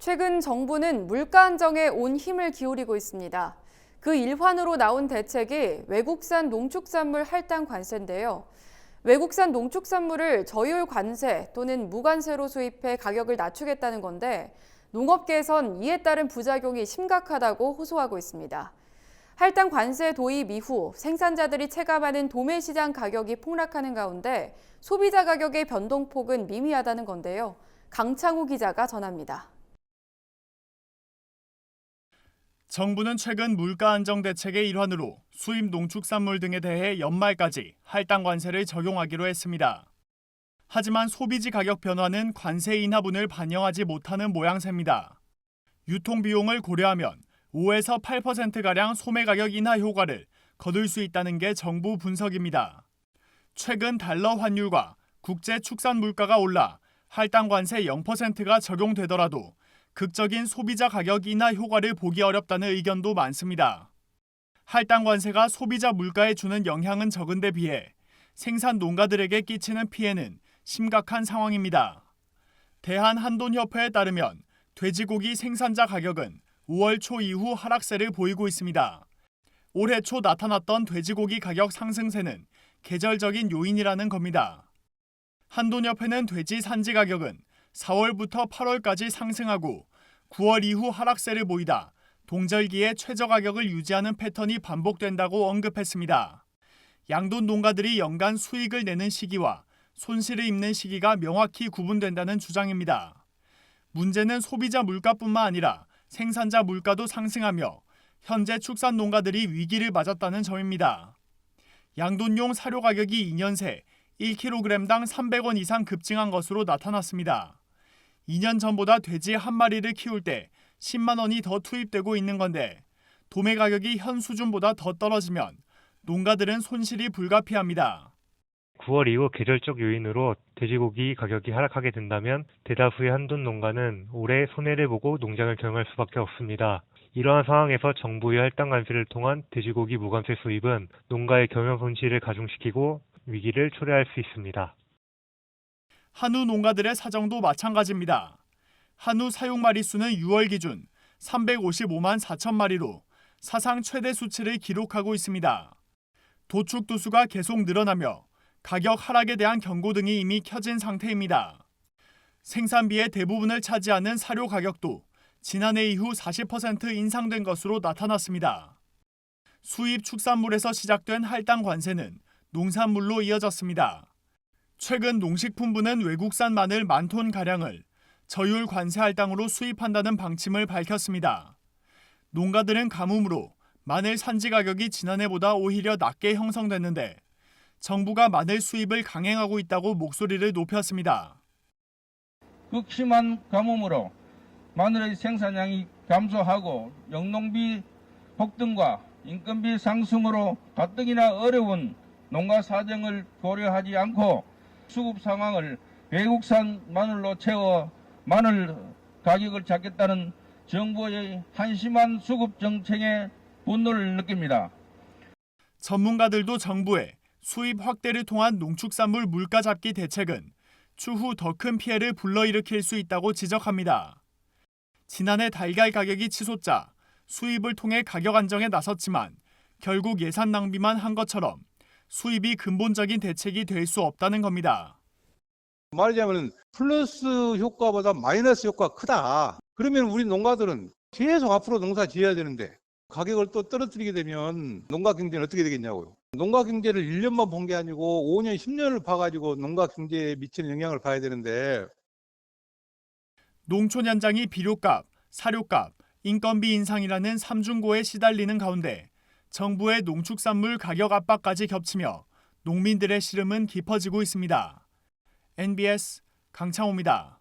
최근 정부는 물가 안정에 온 힘을 기울이고 있습니다. 그 일환으로 나온 대책이 외국산 농축산물 할당 관세인데요. 외국산 농축산물을 저율 관세 또는 무관세로 수입해 가격을 낮추겠다는 건데 농업계에선 이에 따른 부작용이 심각하다고 호소하고 있습니다. 할당 관세 도입 이후 생산자들이 체감하는 도매시장 가격이 폭락하는 가운데 소비자 가격의 변동폭은 미미하다는 건데요. 강창우 기자가 전합니다. 정부는 최근 물가 안정 대책의 일환으로 수입 농축산물 등에 대해 연말까지 할당 관세를 적용하기로 했습니다. 하지만 소비지 가격 변화는 관세 인하분을 반영하지 못하는 모양새입니다. 유통비용을 고려하면 5에서 8%가량 소매 가격 인하 효과를 거둘 수 있다는 게 정부 분석입니다. 최근 달러 환율과 국제 축산 물가가 올라 할당 관세 0%가 적용되더라도 극적인 소비자 가격 인하 효과를 보기 어렵다는 의견도 많습니다. 할당 관세가 소비자 물가에 주는 영향은 적은데 비해 생산 농가들에게 끼치는 피해는 심각한 상황입니다. 대한한돈협회에 따르면 돼지고기 생산자 가격은 5월 초 이후 하락세를 보이고 있습니다. 올해 초 나타났던 돼지고기 가격 상승세는 계절적인 요인이라는 겁니다. 한돈협회는 돼지 산지 가격은 4월부터 8월까지 상승하고 9월 이후 하락세를 보이다 동절기에 최저 가격을 유지하는 패턴이 반복된다고 언급했습니다. 양돈 농가들이 연간 수익을 내는 시기와 손실을 입는 시기가 명확히 구분된다는 주장입니다. 문제는 소비자 물가뿐만 아니라 생산자 물가도 상승하며 현재 축산 농가들이 위기를 맞았다는 점입니다. 양돈용 사료 가격이 2년 새 1kg당 300원 이상 급증한 것으로 나타났습니다. 2년 전보다 돼지 한 마리를 키울 때 10만 원이 더 투입되고 있는 건데 도매 가격이 현 수준보다 더 떨어지면 농가들은 손실이 불가피합니다. 9월 이후 계절적 요인으로 돼지고기 가격이 하락하게 된다면 대다수의 한돈 농가는 올해 손해를 보고 농장을 경영할 수밖에 없습니다. 이러한 상황에서 정부의 할당 관세를 통한 돼지고기 무관세 수입은 농가의 경영 손실을 가중시키고 위기를 초래할 수 있습니다. 한우 농가들의 사정도 마찬가지입니다. 한우 사육 마리수는 6월 기준 355만 4천 마리로 사상 최대 수치를 기록하고 있습니다. 도축 두수가 계속 늘어나며 가격 하락에 대한 경고 등이 이미 켜진 상태입니다. 생산비의 대부분을 차지하는 사료 가격도 지난해 이후 40% 인상된 것으로 나타났습니다. 수입 축산물에서 시작된 할당 관세는 농산물로 이어졌습니다. 최근 농식품부는 외국산 마늘 10,000톤가량을 저율 관세 할당으로 수입한다는 방침을 밝혔습니다. 농가들은 가뭄으로 마늘 산지 가격이 지난해보다 오히려 낮게 형성됐는데 정부가 마늘 수입을 강행하고 있다고 목소리를 높였습니다. 극심한 가뭄으로 마늘의 생산량이 감소하고 영농비 폭등과 인건비 상승으로 가뜩이나 어려운 농가 사정을 고려하지 않고 수급 상황을 외국산 마늘로 채워 마늘 가격을 잡겠다는 정부의 한심한 수급 정책에 분노를 느낍니다. 전문가들도 정부의 수입 확대를 통한 농축산물 물가 잡기 대책은 추후 더 큰 피해를 불러일으킬 수 있다고 지적합니다. 지난해 달걀 가격이 치솟자 수입을 통해 가격 안정에 나섰지만 결국 예산 낭비만 한 것처럼 수입이 근본적인 대책이 될 수 없다는 겁니다. 말하자면 플러스 효과보다 마이너스 효과가 크다. 그러면 우리 농가들은 계속 앞으로 농사 지어야 되는데 가격을 또 떨어뜨리게 되면 농가 경제는 어떻게 되겠냐고요. 농가 경제를 1년만 본 게 아니고 5년, 10년을 봐가지고 농가 경제에 미치는 영향을 봐야 되는데 농촌 현장이 비료값, 사료값, 인건비 인상이라는 삼중고에 시달리는 가운데 정부의 농축산물 가격 압박까지 겹치며 농민들의 시름은 깊어지고 있습니다. NBS 강창호입니다.